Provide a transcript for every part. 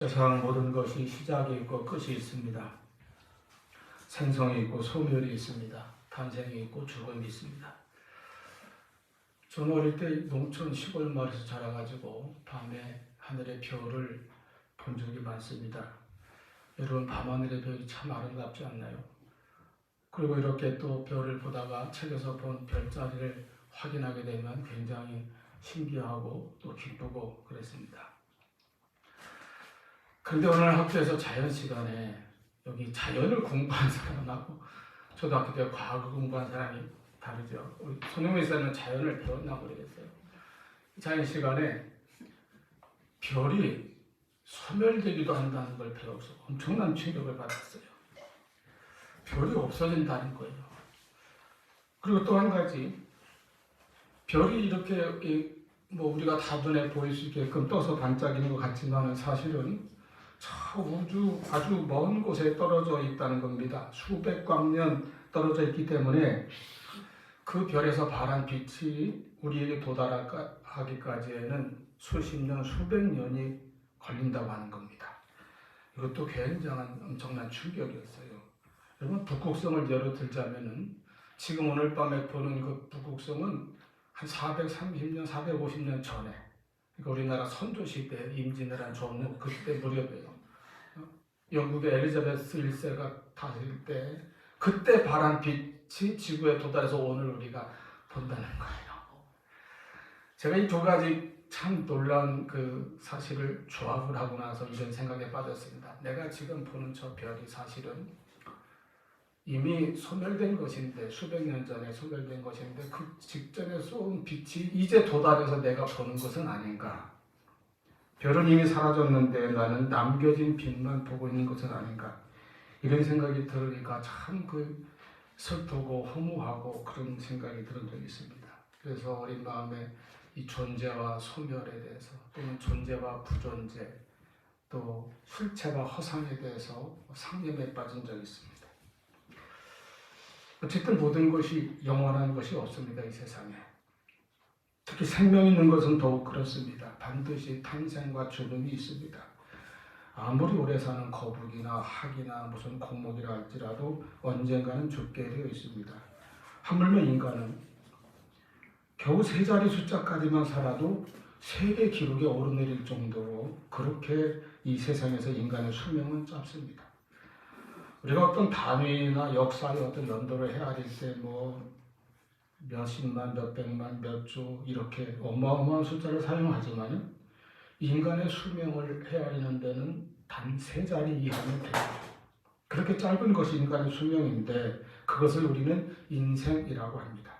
세상 모든 것이 시작이 있고 끝이 있습니다. 생성이 있고 소멸이 있습니다. 탄생이 있고 죽음이 있습니다. 저는 어릴 때 농촌 시골 마을에서 자라가지고 밤에 하늘의 별을 본 적이 많습니다. 여러분, 밤하늘의 별이 참 아름답지 않나요? 그리고 이렇게 또 별을 보다가 책에서 본 별자리를 확인하게 되면 굉장히 신기하고 또 기쁘고 그랬습니다. 그런데 오늘 학교에서 자연 시간에 여기 자연을 공부한 사람하고 초등학교 때 과학을 공부한 사람이 다르죠. 우리 손흥민 선생님은 자연을 배웠나 모르겠어요. 자연 시간에 별이 소멸되기도 한다는 걸 배워서 엄청난 충격을 받았어요. 별이 없어진다는 거예요. 그리고 또 한 가지, 별이 이렇게 우리가 다 눈에 보일 수 있게끔 떠서 반짝이는 것 같지만 사실은 저 우주 아주 먼 곳에 떨어져 있다는 겁니다. 수백 광년 떨어져 있기 때문에 그 별에서 발한 빛이 우리에게 도달하기까지에는 수십 년, 수백 년이 걸린다고 하는 겁니다. 이것도 굉장한 엄청난 충격이었어요. 여러분, 북극성을 예로 들자면은 지금 오늘 밤에 보는 그 북극성은 한 430년, 450년 전에, 그러니까 우리나라 선조시대 임진왜란 한 전후 그때 무렵이에요. 영국의 엘리자베스 1세가 다스릴 때 그때 발한 빛이 지구에 도달해서 오늘 우리가 본다는 거예요. 제가 이 두 가지 참 놀라운 그 사실을 조합을 하고 나서 이런 생각에 빠졌습니다. 내가 지금 보는 저 별이 사실은 이미 소멸된 것인데, 수백 년 전에 소멸된 것인데 그 직전에 쏜 빛이 이제 도달해서 내가 보는 것은 아닌가. 별은 이미 사라졌는데 나는 남겨진 빛만 보고 있는 것은 아닌가. 이런 생각이 들으니까 참 슬프고 허무하고 그런 생각이 들은 적이 있습니다. 그래서 어린 마음에 이 존재와 소멸에 대해서, 또는 존재와 부존재, 또 실체와 허상에 대해서 상념에 빠진 적이 있습니다. 어쨌든 모든 것이 영원한 것이 없습니다, 이 세상에. 특히 생명 있는 것은 더욱 그렇습니다. 반드시 탄생과 죽음이 있습니다. 아무리 오래 사는 거북이나 학이나 무슨 공목이라 할지라도 언젠가는 죽게 되어 있습니다. 하물며 인간은 겨우 세 자리 숫자까지만 살아도 세계 기록에 오르내릴 정도로 그렇게 이 세상에서 인간의 수명은 짧습니다. 우리가 어떤 단위나 역사의 어떤 연도를 헤아릴 때 몇십만, 몇백만, 몇 조 이렇게 어마어마한 숫자를 사용하지만 인간의 수명을 헤아리는 데는 단 세 자리 이하면 됩니다. 그렇게 짧은 것이 인간의 수명인데 그것을 우리는 인생이라고 합니다.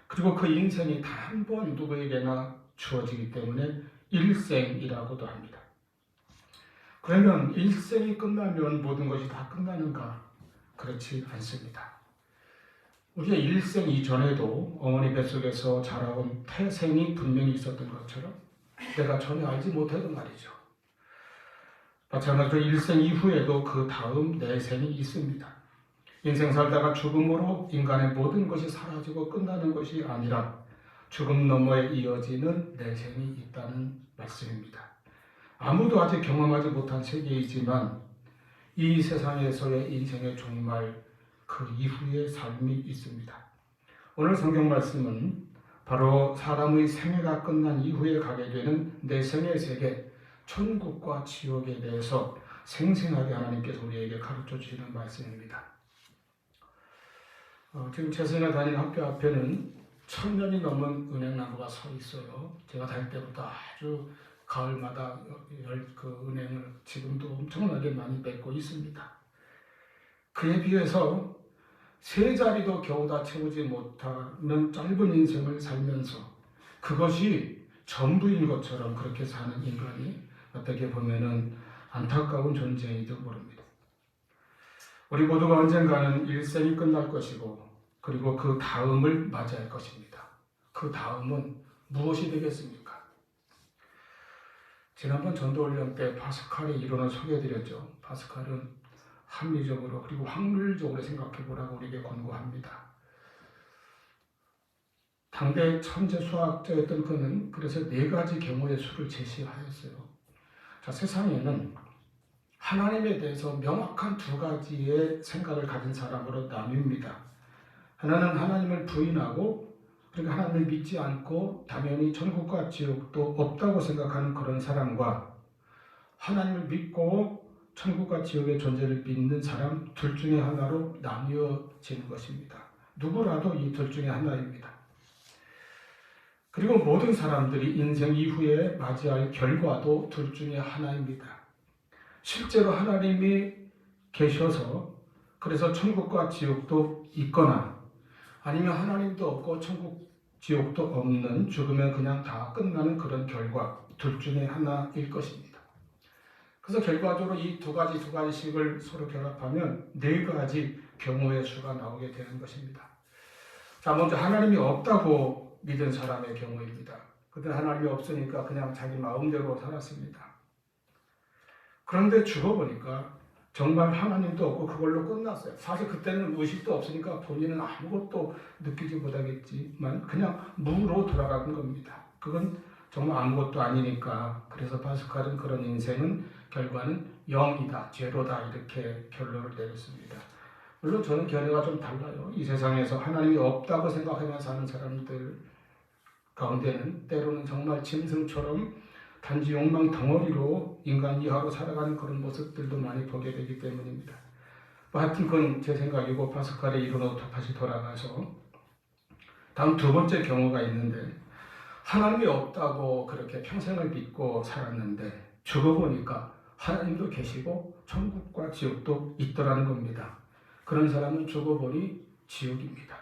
그리고 그 인생이 단 한 번 누구에게나 주어지기 때문에 일생이라고도 합니다. 그러면 일생이 끝나면 모든 것이 다 끝나는가? 그렇지 않습니다. 우리의 일생 이전에도 어머니 뱃속에서 자라온 태생이 분명히 있었던 것처럼 내가 전혀 알지 못하던 말이죠. 마찬가지로 일생 이후에도 그 다음 내생이 있습니다. 인생 살다가 죽음으로 인간의 모든 것이 사라지고 끝나는 것이 아니라 죽음 너머에 이어지는 내생이 있다는 말씀입니다. 아무도 아직 경험하지 못한 세계이지만 이 세상에서의 인생의 종말, 그 이후의 삶이 있습니다. 오늘 성경 말씀은 바로 사람의 생애가 끝난 이후에 가게 되는 내생의 세계, 천국과 지옥에 대해서 생생하게 하나님께서 우리에게 가르쳐 주시는 말씀입니다. 지금 제가 다니는 학교 앞에는 1000년이 넘은 은행나무가 서 있어요. 제가 다닐 때부터 아주 가을마다 그 은행을 지금도 엄청나게 많이 맺고 있습니다. 그에 비해서 세 자리도 겨우 다 채우지 못하는 짧은 인생을 살면서 그것이 전부인 것처럼 그렇게 사는 인간이 어떻게 보면은 안타까운 존재인지도 모릅니다. 우리 모두가 언젠가는 일생이 끝날 것이고 그리고 그 다음을 맞이할 것입니다. 그 다음은 무엇이 되겠습니까? 지난번 전도훈련 때 파스칼의 이론을 소개해드렸죠. 파스칼은 합리적으로 그리고 확률적으로 생각해 보라고 우리에게 권고합니다. 당대 천재 수학자였던 그는 그래서 4가지 경우의 수를 제시하였어요. 자, 세상에는 하나님에 대해서 명확한 두 가지의 생각을 가진 사람으로 나뉩니다. 하나는 하나님을 부인하고, 그러니까 하나님을 믿지 않고 당연히 천국과 지옥도 없다고 생각하는 그런 사람과, 하나님을 믿고 천국과 지옥의 존재를 믿는 사람, 둘 중에 하나로 나뉘어지는 것입니다. 누구라도 이 둘 중에 하나입니다. 그리고 모든 사람들이 인생 이후에 맞이할 결과도 둘 중에 하나입니다. 실제로 하나님이 계셔서 그래서 천국과 지옥도 있거나, 아니면 하나님도 없고 천국, 지옥도 없는, 죽으면 그냥 다 끝나는 그런 결과, 둘 중에 하나일 것입니다. 그래서 결과적으로 이 두 가지씩을 서로 결합하면 네 가지 경우의 수가 나오게 되는 것입니다. 자, 먼저 하나님이 없다고 믿은 사람의 경우입니다. 그때 하나님이 없으니까 그냥 자기 마음대로 살았습니다. 그런데 죽어보니까 정말 하나님도 없고 그걸로 끝났어요. 사실 그때는 의식도 없으니까 본인은 아무것도 느끼지 못하겠지만 그냥 무로 돌아가는 겁니다. 그건 정말 아무것도 아니니까. 그래서 파스칼은 그런 인생은 결과는 0이다, 제로다, 이렇게 결론을 내렸습니다. 물론 저는 견해가 좀 달라요. 이 세상에서 하나님이 없다고 생각하며 사는 사람들 가운데는 때로는 정말 짐승처럼 단지 욕망 덩어리로 인간 이하로 살아가는 그런 모습들도 많이 보게 되기 때문입니다. 하여튼 그건 제 생각이고, 파스칼의 이론으로 다시 돌아가서 다음 두 번째 경우가 있는데, 하나님이 없다고 그렇게 평생을 믿고 살았는데 죽어보니까 하나님도 계시고 천국과 지옥도 있더라는 겁니다. 그런 사람은 죽어보니 지옥입니다.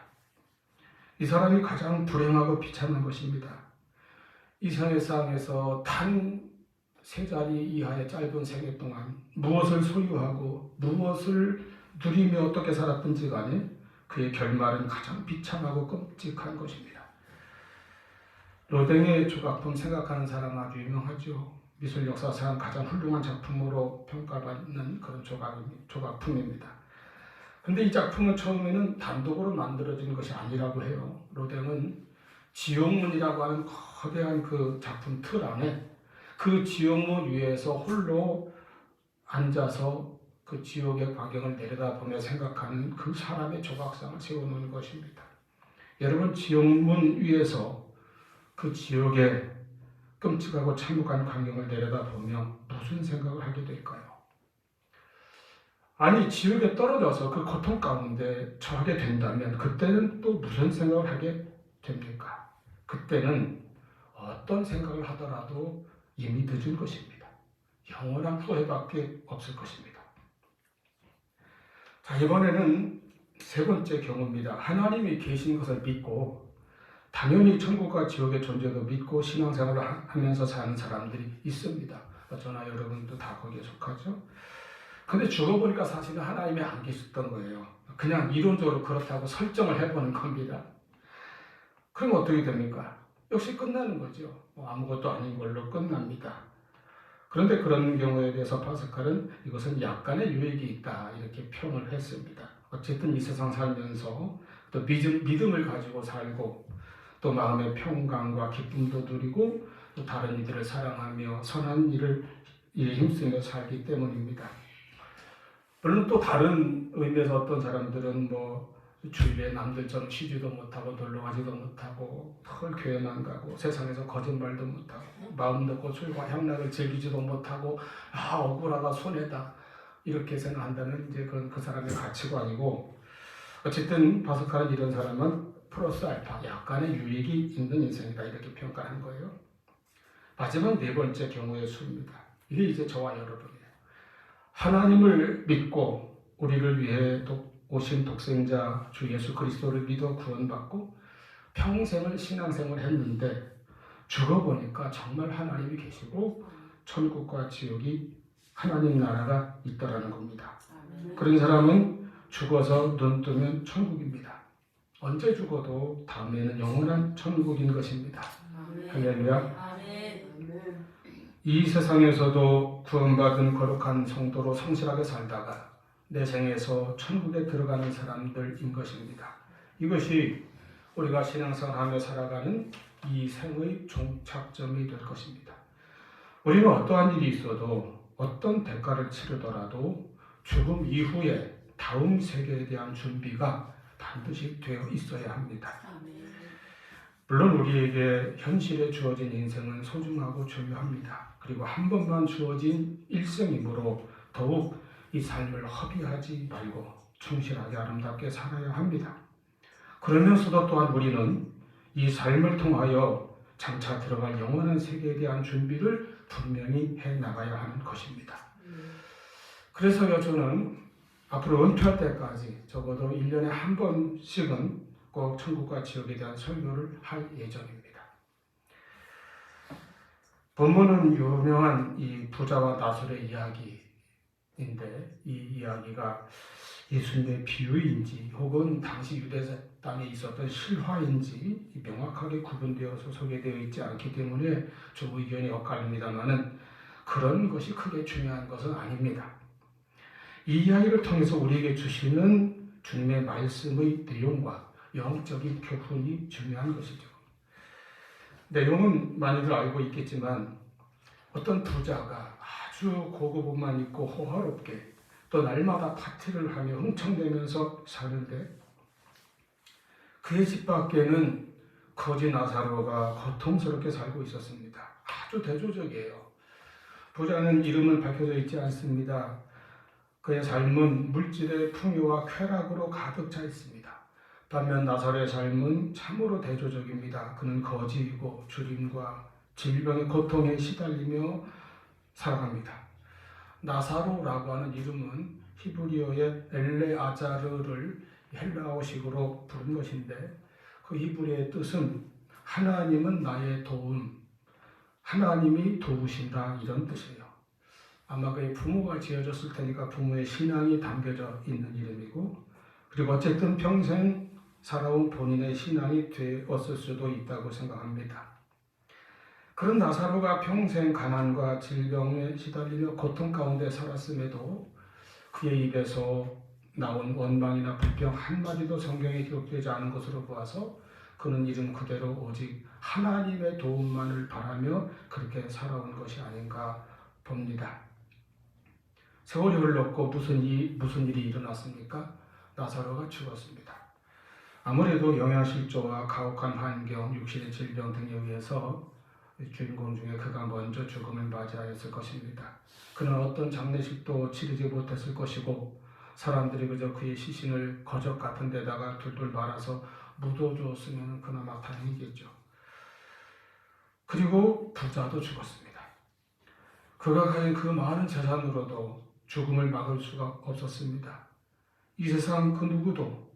이 사람이 가장 불행하고 비참한 것입니다. 이 세상에서 단 세 자리 이하의 짧은 생애 동안 무엇을 소유하고 무엇을 누리며 어떻게 살았든지 간에 그의 결말은 가장 비참하고 끔찍한 것입니다. 로댕의 조각품 생각하는 사람 아주 유명하죠. 미술 역사상 가장 훌륭한 작품으로 평가받는 그런 조각품입니다. 근데 이 작품은 처음에는 단독으로 만들어진 것이 아니라고 해요. 로댕은 지옥문이라고 하는 거대한 그 작품 틀 안에 그 지옥문 위에서 홀로 앉아서 그 지옥의 광경을 내려다보며 생각하는 그 사람의 조각상을 세워놓은 것입니다. 여러분, 지옥문 위에서 그 지옥의 끔찍하고 참혹한 광경을 내려다보며 무슨 생각을 하게 될까요? 아니, 지옥에 떨어져서 그 고통 가운데 처하게 된다면 그때는 또 무슨 생각을 하게 됩니까? 그때는 어떤 생각을 하더라도 이미 늦은 것입니다. 영원한 후회밖에 없을 것입니다. 자, 이번에는 세 번째 경우입니다. 하나님이 계신 것을 믿고 당연히 천국과 지옥의 존재도 믿고 신앙생활을 하면서 사는 사람들이 있습니다. 저나 여러분도 다 거기에 속하죠. 근데 죽어보니까 사실은 하나님이 안 계셨던 거예요. 그냥 이론적으로 그렇다고 설정을 해보는 겁니다. 그럼 어떻게 됩니까? 역시 끝나는 거죠. 아무것도 아닌 걸로 끝납니다. 그런데 그런 경우에 대해서 파스칼은 이것은 약간의 유익이 있다, 이렇게 평을 했습니다. 어쨌든 이 세상 살면서 또 믿음을 가지고 살고 또 마음의 평강과 기쁨도 누리고 또 다른 이들을 사랑하며 선한 일에 힘쓰며 살기 때문입니다. 물론 또 다른 의미에서 어떤 사람들은 주위에 남들처럼 쉬지도 못하고 놀러 가지도 못하고 헐 교회만 가고 세상에서 거짓말도 못하고 마음 놓고 술과 향락을 즐기지도 못하고 억울하다, 손해다, 이렇게 생각한다는 이제 그 사람의 가치관이고, 어쨌든 파스칼은 이런 사람은 플러스 알파, 약간의 유익이 있는 인생이다, 이렇게 평가하는 거예요. 마지막 네 번째 경우의 수입니다. 이게 이제 저와 여러분이에요. 하나님을 믿고 우리를 위해 오신 독생자 주 예수 그리스도를 믿어 구원받고 평생을 신앙생활을 했는데 죽어보니까 정말 하나님이 계시고 천국과 지옥이 하나님 나라가 있다라는 겁니다. 그런 사람은 죽어서 눈 뜨면 천국입니다. 언제 죽어도 다음에는 영원한 천국인 것입니다. 할렐루야. 이 세상에서도 구원받은 거룩한 성도로 성실하게 살다가 내 생에서 천국에 들어가는 사람들인 것입니다. 이것이 우리가 신앙생활하며 살아가는 이 생의 종착점이 될 것입니다. 우리는 어떠한 일이 있어도 어떤 대가를 치르더라도 죽음 이후에 다음 세계에 대한 준비가 반드시 되어 있어야 합니다. 물론 우리에게 현실에 주어진 인생은 소중하고 중요합니다. 그리고 한 번만 주어진 일생이므로 더욱 이 삶을 허비하지 말고 충실하게 아름답게 살아야 합니다. 그러면서도 또한 우리는 이 삶을 통하여 장차 들어갈 영원한 세계에 대한 준비를 분명히 해나가야 하는 것입니다. 그래서요, 저는 앞으로 은퇴할 때까지 적어도 1년에 한 번씩은 꼭 천국과 지옥에 대한 설교를 할 예정입니다. 본문은 유명한 이 부자와 나술의 이야기인데, 이 이야기가 예수님의 비유인지 혹은 당시 유대 땅에 있었던 실화인지 명확하게 구분되어서 소개되어 있지 않기 때문에 좀 의견이 엇갈립니다만은 그런 것이 크게 중요한 것은 아닙니다. 이 이야기를 통해서 우리에게 주시는 주님의 말씀의 내용과 영적인 교훈이 중요한 것이죠. 내용은 많이들 알고 있겠지만 어떤 부자가 아주 고급 옷만 입고 호화롭게 또 날마다 파티를 하며 흥청대면서 사는데 그의 집 밖에는 거지 나사로가 고통스럽게 살고 있었습니다. 아주 대조적이에요. 부자는 이름은 밝혀져 있지 않습니다. 그의 삶은 물질의 풍요와 쾌락으로 가득 차 있습니다. 반면 나사로의 삶은 참으로 대조적입니다. 그는 거지이고 주림과 질병의 고통에 시달리며 살아갑니다. 나사로라고 하는 이름은 히브리어의 엘레아자르를 헬라어식으로 부른 것인데 그 히브리어의 뜻은 하나님은 나의 도움, 하나님이 도우신다 이런 뜻이에요. 아마 그의 부모가 지어졌을 테니까 부모의 신앙이 담겨져 있는 이름이고 그리고 어쨌든 평생 살아온 본인의 신앙이 되었을 수도 있다고 생각합니다. 그런 나사로가 평생 가난과 질병에 시달리며 고통 가운데 살았음에도 그의 입에서 나온 원망이나 불평 한마디도 성경에 기록되지 않은 것으로 보아서 그는 이름 그대로 오직 하나님의 도움만을 바라며 그렇게 살아온 것이 아닌가 봅니다. 세월이 흘렀고 무슨 일이 일어났습니까? 나사로가 죽었습니다. 아무래도 영양실조와 가혹한 환경, 육신의 질병 등에 의해서 주인공 중에 그가 먼저 죽음을 맞이하였을 것입니다. 그는 어떤 장례식도 치르지 못했을 것이고 사람들이 그저 그의 시신을 거적 같은 데다가 둘둘 말아서 묻어주었으면 그나마 다행이겠죠. 그리고 부자도 죽었습니다. 그가 가진 그 많은 재산으로도 죽음을 막을 수가 없었습니다. 이 세상 그 누구도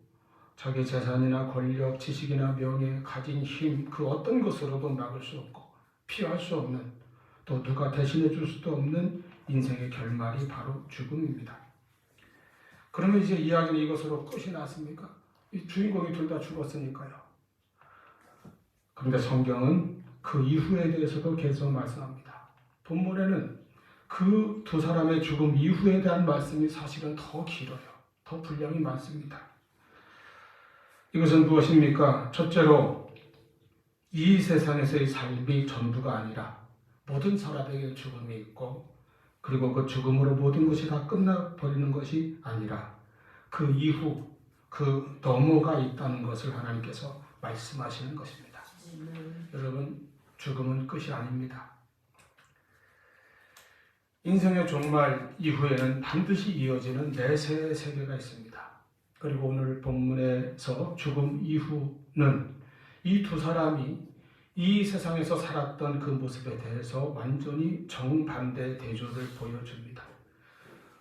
자기 재산이나 권력, 지식이나 명예, 가진 힘 그 어떤 것으로도 막을 수 없고 피할 수 없는 또 누가 대신해 줄 수도 없는 인생의 결말이 바로 죽음입니다. 그러면 이제 이야기는 이것으로 끝이 났습니까? 이 주인공이 둘 다 죽었으니까요. 그런데 성경은 그 이후에 대해서도 계속 말씀합니다. 본문에는 그 두 사람의 죽음 이후에 대한 말씀이 사실은 더 길어요. 더 분량이 많습니다. 이것은 무엇입니까? 첫째로 이 세상에서의 삶이 전부가 아니라 모든 사람에게 죽음이 있고 그리고 그 죽음으로 모든 것이 다 끝나버리는 것이 아니라 그 이후 그 너머가 있다는 것을 하나님께서 말씀하시는 것입니다. 여러분, 죽음은 끝이 아닙니다. 인생의 종말 이후에는 반드시 이어지는 내세의 세계가 있습니다. 그리고 오늘 본문에서 죽음 이후는 이 두 사람이 이 세상에서 살았던 그 모습에 대해서 완전히 정반대 대조를 보여줍니다.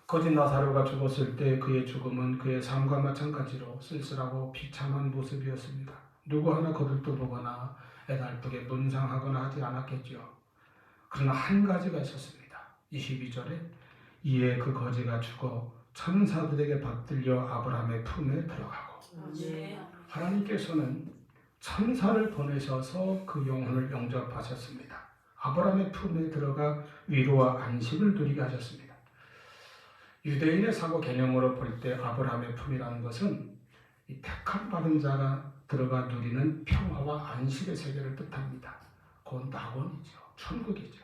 거짓 나사로가 죽었을 때 그의 죽음은 그의 삶과 마찬가지로 쓸쓸하고 비참한 모습이었습니다. 누구 하나 거들떠보거나 애달프게 문상하거나 하지 않았겠지요. 그러나 한 가지가 있었습니다. 22절에 이에 그 거지가 죽어 천사들에게 받들려 아브라함의 품에 들어가고 하나님께서는 천사를 보내셔서 그 영혼을 영접하셨습니다. 아브라함의 품에 들어가 위로와 안식을 누리게 하셨습니다. 유대인의 사고 개념으로 볼 때 아브라함의 품이라는 것은 이 택함받은 자가 들어가 누리는 평화와 안식의 세계를 뜻합니다. 곧 낙원이죠. 천국이죠.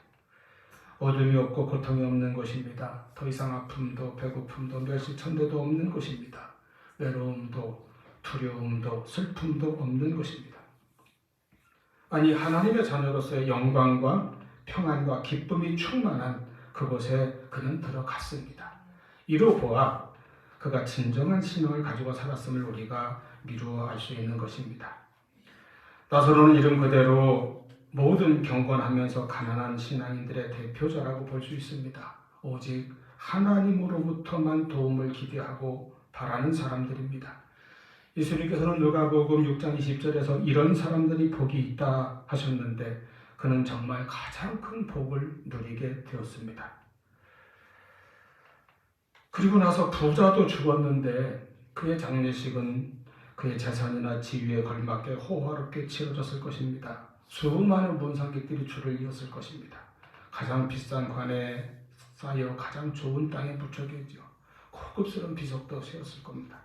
어둠이 없고 고통이 없는 곳입니다. 더 이상 아픔도 배고픔도 멸시천대도 없는 곳입니다. 외로움도 두려움도 슬픔도 없는 곳입니다. 아니 하나님의 자녀로서의 영광과 평안과 기쁨이 충만한 그곳에 그는 들어갔습니다. 이로 보아 그가 진정한 신앙을 가지고 살았음을 우리가 미루어 알 수 있는 것입니다. 나사로는 이름 그대로 모든 경건하면서 가난한 신앙인들의 대표자라고 볼 수 있습니다. 오직 하나님으로부터만 도움을 기대하고 바라는 사람들입니다. 예수님께서는 누가복음 6장 20절에서 이런 사람들이 복이 있다 하셨는데 그는 정말 가장 큰 복을 누리게 되었습니다. 그리고 나서 부자도 죽었는데 그의 장례식은 그의 재산이나 지위에 걸맞게 호화롭게 치러졌을 것입니다. 수많은 문상객들이 줄을 이었을 것입니다. 가장 비싼 관에 쌓여 가장 좋은 땅에 묻혀겠죠. 고급스러운 비석도 세웠을 겁니다.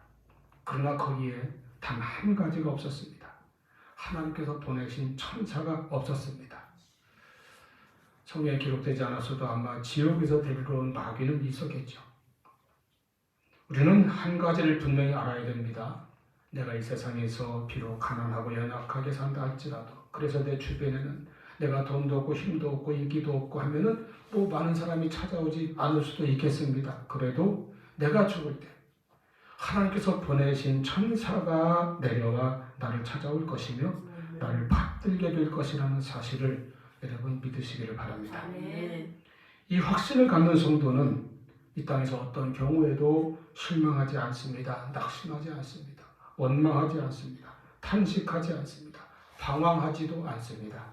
그러나 거기에 단 한 가지가 없었습니다. 하나님께서 보내신 천사가 없었습니다. 성경에 기록되지 않았어도 아마 지옥에서 데리러 온 마귀는 있었겠죠. 우리는 한 가지를 분명히 알아야 됩니다. 내가 이 세상에서 비록 가난하고 연약하게 산다 할지라도 그래서 내 주변에는 내가 돈도 없고 힘도 없고 인기도 없고 하면은 뭐 많은 사람이 찾아오지 않을 수도 있겠습니다. 그래도 내가 죽을 때 하나님께서 보내신 천사가 내려와 나를 찾아올 것이며 나를 받들게 될 것이라는 사실을 여러분 믿으시기를 바랍니다. 이 확신을 갖는 성도는 이 땅에서 어떤 경우에도 실망하지 않습니다. 낙심하지 않습니다. 원망하지 않습니다. 탄식하지 않습니다. 방황하지도 않습니다.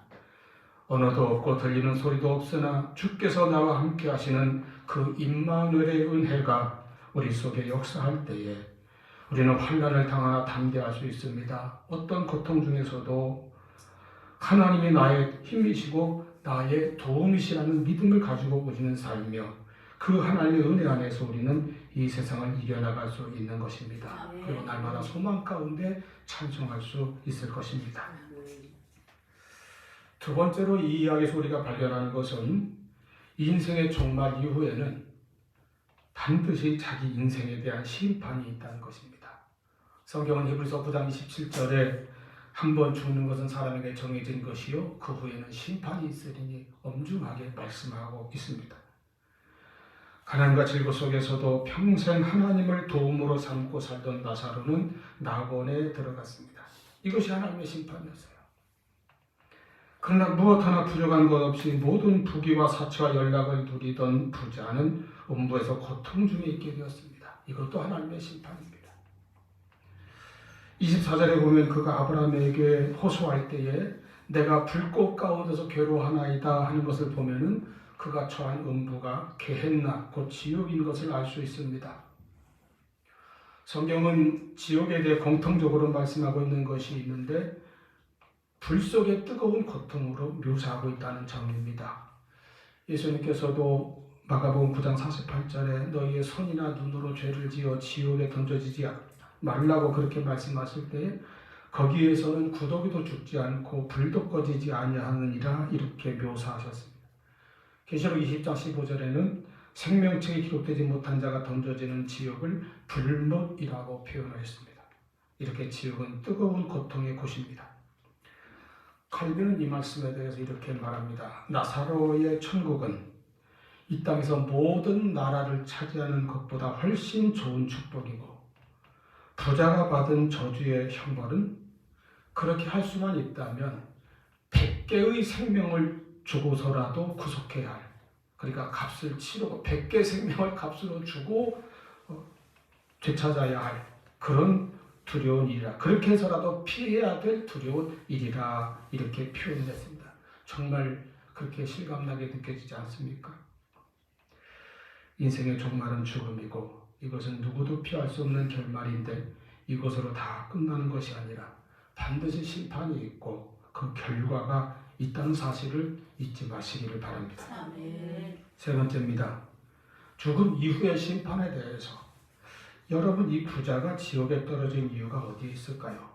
언어도 없고 들리는 소리도 없으나 주께서 나와 함께 하시는 그 임마누엘의 은혜가 우리 속에 역사할 때에 우리는 환난을 당하나 담대할 수 있습니다. 어떤 고통 중에서도 하나님이 나의 힘이시고 나의 도움이시라는 믿음을 가지고 우리는 살며 그 하나님의 은혜 안에서 우리는 이 세상을 이겨나갈 수 있는 것입니다. 그리고 날마다 소망 가운데 찬송할 수 있을 것입니다. 두 번째로 이 이야기에서 우리가 발견하는 것은 인생의 종말 이후에는 반드시 자기 인생에 대한 심판이 있다는 것입니다. 성경은 히브리서 9장 27절에 한 번 죽는 것은 사람에게 정해진 것이요 그 후에는 심판이 있으리니 엄중하게 말씀하고 있습니다. 가난과 질고 속에서도 평생 하나님을 도움으로 삼고 살던 나사로는 낙원에 들어갔습니다. 이것이 하나님의 심판이었어요. 그러나 무엇 하나 부족한 것 없이 모든 부귀와 사치와 연락을 누리던 부자는 음부에서 고통 중에 있게 되었습니다. 이것도 하나님의 심판입니다. 24절에 보면 그가 아브라함에게 호소할 때에 내가 불꽃 가운데서 괴로워하나이다 하는 것을 보면은 그가 처한 음부가 게헨나 곧 지옥인 것을 알 수 있습니다. 성경은 지옥에 대해 공통적으로 말씀하고 있는 것이 있는데 불 속의 뜨거운 고통으로 묘사하고 있다는 점입니다. 예수님께서도 마가복음 9장 48절에 너희의 손이나 눈으로 죄를 지어 지옥에 던져지지 말라고 그렇게 말씀하실 때 거기에서는 구더기도 죽지 않고 불도 꺼지지 아니하느니라 이렇게 묘사하셨습니다. 계시록 20장 15절에는 생명책이 기록되지 못한 자가 던져지는 지옥을 불못이라고 표현하였습니다. 이렇게 지옥은 뜨거운 고통의 곳입니다. 칼빈은 이 말씀에 대해서 이렇게 말합니다. 나사로의 천국은 이 땅에서 모든 나라를 차지하는 것보다 훨씬 좋은 축복이고 부자가 받은 저주의 형벌은 그렇게 할 수만 있다면 100개의 생명을 주고서라도 구속해야 할, 그러니까 값을 치르고 100개 생명을 값으로 주고 되찾아야 할 그런 두려운 일이라, 그렇게 해서라도 피해야 될 두려운 일이라 이렇게 표현했습니다. 정말 그렇게 실감나게 느껴지지 않습니까? 인생의 종말은 죽음이고 이것은 누구도 피할 수 없는 결말인데 이것으로 다 끝나는 것이 아니라 반드시 심판이 있고 그 결과가 있다는 사실을 잊지 마시기를 바랍니다. 아멘. 세 번째입니다. 죽음 이후의 심판에 대해서 여러분, 이 부자가 지옥에 떨어진 이유가 어디에 있을까요?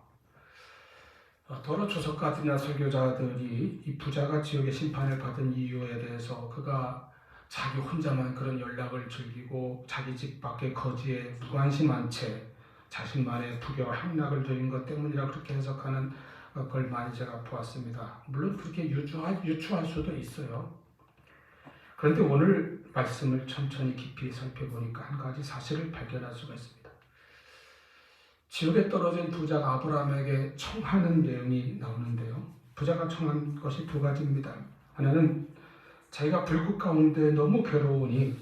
더러 주석가들이나 설교자들이 이 부자가 지옥의 심판을 받은 이유에 대해서 그가 자기 혼자만 그런 연락을 즐기고 자기 집 밖에 거지에 무관심한 채 자신만의 부귀와 향락을 누린 것 때문이라 그렇게 해석하는 걸 많이 제가 보았습니다. 물론 그렇게 유추할 수도 있어요. 그런데 오늘 말씀을 천천히 깊이 살펴보니까 한 가지 사실을 발견할 수가 있습니다. 지옥에 떨어진 부자가 아브라함에게 청하는 내용이 나오는데요. 부자가 청한 것이 두 가지입니다. 하나는 자기가 불국 가운데 너무 괴로우니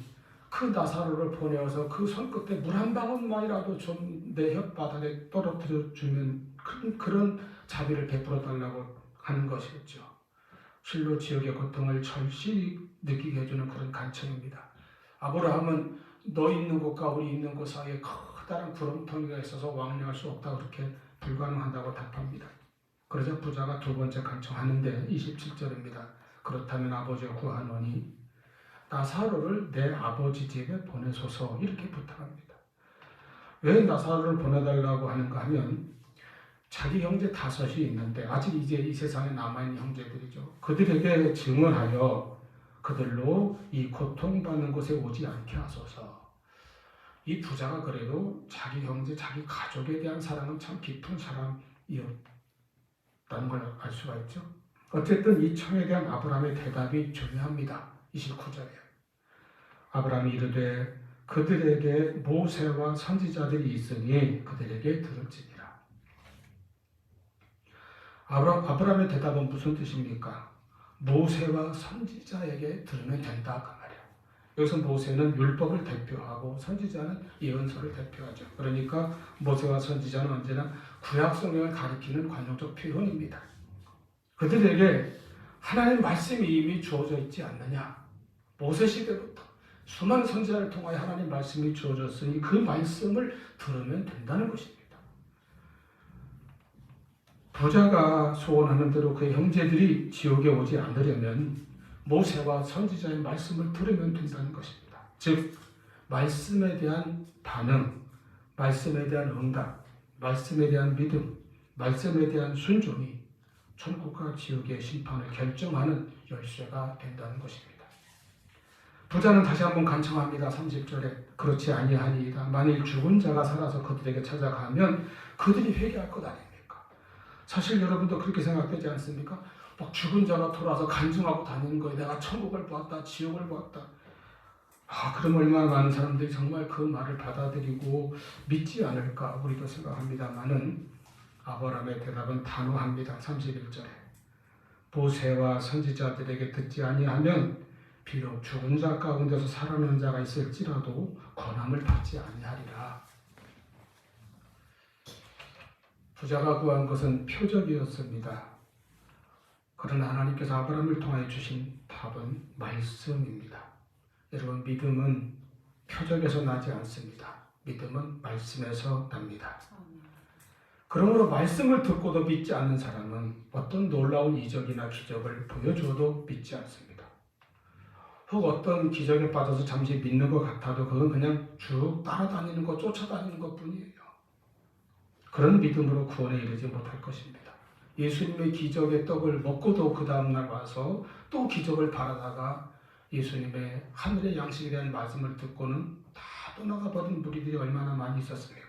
그 나사로를 보내어서 그 손끝에 물 한 방울만이라도 좀 내 혓바닥에 떨어뜨려 주면 그런 자비를 베풀어 달라고 하는 것이었죠. 실로 지옥의 고통을 절실히 느끼게 해주는 그런 간청입니다. 아브라함은 너 있는 곳과 우리 있는 곳 사이에 커다란 구름텅이가 있어서 왕래할 수 없다 그렇게 불가능하다고 답합니다. 그러자 부자가 두 번째 간청하는데 27절입니다. 그렇다면 아버지가 구하노니 나사로를 내 아버지 집에 보내소서 이렇게 부탁합니다. 왜 나사로를 보내달라고 하는가 하면 자기 형제 5이 있는데 아직 이제 이 세상에 남아있는 형제들이죠. 그들에게 증언하여 그들로 이 고통받는 곳에 오지 않게 하소서. 이 부자가 그래도 자기 형제, 자기 가족에 대한 사랑은 참 깊은 사람이었다는 걸 알 수가 있죠. 어쨌든 이 청에 대한 아브라함의 대답이 중요합니다. 29절에 아브라함이 이르되 그들에게 모세와 선지자들이 있으니 그들에게 들을지니라. 아브라함의 대답은 무슨 뜻입니까? 모세와 선지자에게 들으면 된다 그 말이에요. 여기서 모세는 율법을 대표하고 선지자는 예언서를 대표하죠. 그러니까 모세와 선지자는 언제나 구약 성경을 가리키는 관용적 표현입니다. 그들에게 하나님의 말씀이 이미 주어져 있지 않느냐. 모세 시대부터 수많은 선지자를 통하여 하나님 말씀이 주어졌으니 그 말씀을 들으면 된다는 것입니다. 부자가 소원하는 대로 그의 형제들이 지옥에 오지 않으려면 모세와 선지자의 말씀을 들으면 된다는 것입니다. 즉 말씀에 대한 반응, 말씀에 대한 응답, 말씀에 대한 믿음, 말씀에 대한 순종이 천국과 지옥의 심판을 결정하는 열쇠가 된다는 것입니다. 부자는 다시 한번 간청합니다. 30절에 그렇지 아니하니이다. 만일 죽은 자가 살아서 그들에게 찾아가면 그들이 회개할 것 아닙니까? 사실 여러분도 그렇게 생각되지 않습니까? 막 죽은 자가 돌아서 간증하고 다니는 거예요. 내가 천국을 보았다, 지옥을 보았다. 그럼 얼마나 많은 사람들이 정말 그 말을 받아들이고 믿지 않을까 우리도 생각합니다만은 아브라함의 대답은 단호합니다. 31절에 모세와 선지자들에게 듣지 아니하면 비록 죽은 자 가운데서 살아난 자가 있을지라도 권함을 받지 아니하리라. 부자가 구한 것은 표적이었습니다. 그러나 하나님께서 아브라함을 통하여 주신 답은 말씀입니다. 여러분, 믿음은 표적에서 나지 않습니다. 믿음은 말씀에서 납니다. 그러므로 말씀을 듣고도 믿지 않는 사람은 어떤 놀라운 이적이나 기적을 보여줘도 믿지 않습니다. 혹 어떤 기적에 빠져서 잠시 믿는 것 같아도 그건 그냥 쭉 따라다니는 것, 쫓아다니는 것 뿐이에요. 그런 믿음으로 구원에 이르지 못할 것입니다. 예수님의 기적의 떡을 먹고도 그 다음날 와서 또 기적을 바라다가 예수님의 하늘의 양식에 대한 말씀을 듣고는 다 떠나가버린 무리들이 얼마나 많이 있었습니까?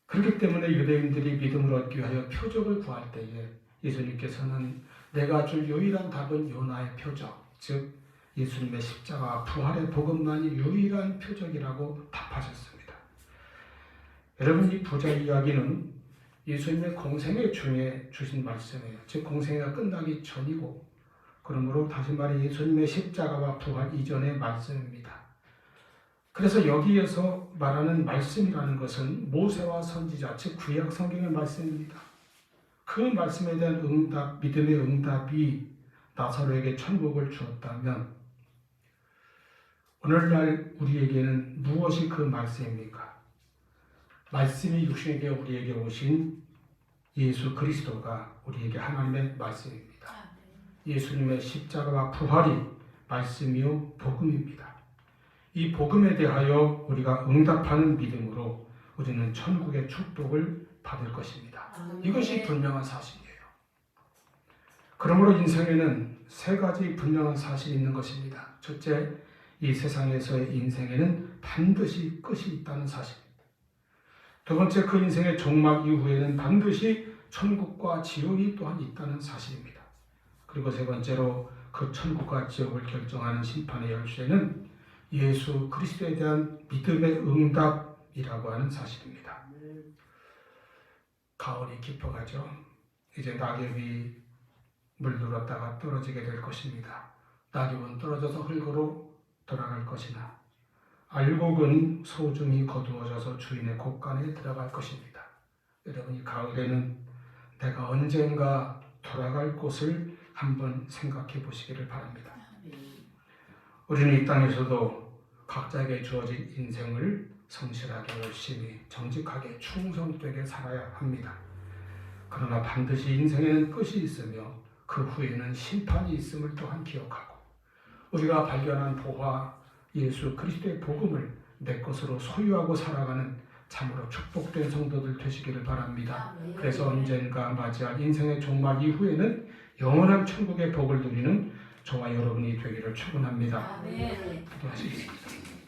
그렇기 때문에 유대인들이 믿음을 얻기 위하여 표적을 구할 때에 예수님께서는 내가 줄 유일한 답은 요나의 표적, 즉 예수님의 십자가와 부활의 복음만이 유일한 표적이라고 답하셨습니다. 여러분, 이 부자 이야기는 예수님의 공생애 중에 주신 말씀이에요. 즉 공생애가 끝나기 전이고, 그러므로 다시 말해 예수님의 십자가와 부활 이전의 말씀입니다. 그래서 여기에서 말하는 말씀이라는 것은 모세와 선지자, 즉 구약 성경의 말씀입니다. 그 말씀에 대한 응답, 믿음의 응답이 나사로에게 천국을 주었다면 오늘날 우리에게는 무엇이 그 말씀입니까? 말씀이 육신에게 우리에게 오신 예수 그리스도가 우리에게 하나님의 말씀입니다. 예수님의 십자가와 부활이 말씀이요 복음입니다. 이 복음에 대하여 우리가 응답하는 믿음으로 우리는 천국의 축복을 받을 것입니다. 이것이 분명한 사실이에요. 그러므로 인생에는 세 가지 분명한 사실이 있는 것입니다. 첫째, 이 세상에서의 인생에는 반드시 끝이 있다는 사실입니다. 두 번째, 그 인생의 종말 이후에는 반드시 천국과 지옥이 또한 있다는 사실입니다. 그리고 세 번째로 그 천국과 지옥을 결정하는 심판의 열쇠는 예수 그리스도에 대한 믿음의 응답이라고 하는 사실입니다. 가을이 깊어가죠. 이제 낙엽이 물들었다가 떨어지게 될 것입니다. 낙엽은 떨어져서 흙으로 돌아갈 것이나 알곡은 소중히 거두어져서 주인의 곳간에 들어갈 것입니다. 여러분이 가을에는 내가 언젠가 돌아갈 곳을 한번 생각해 보시기를 바랍니다. 우리는 이 땅에서도 각자에게 주어진 인생을 성실하게 열심히 정직하게 충성되게 살아야 합니다. 그러나 반드시 인생에는 끝이 있으며 그 후에는 심판이 있음을 또한 기억하고 우리가 발견한 보화 예수 그리스도의 복음을 내 것으로 소유하고 살아가는 참으로 축복된 성도들 되시기를 바랍니다. 그래서 언젠가 맞이할 인생의 종말 이후에는 영원한 천국의 복을 누리는 저와 여러분이 되기를 축원합니다. 기도하시겠습니다.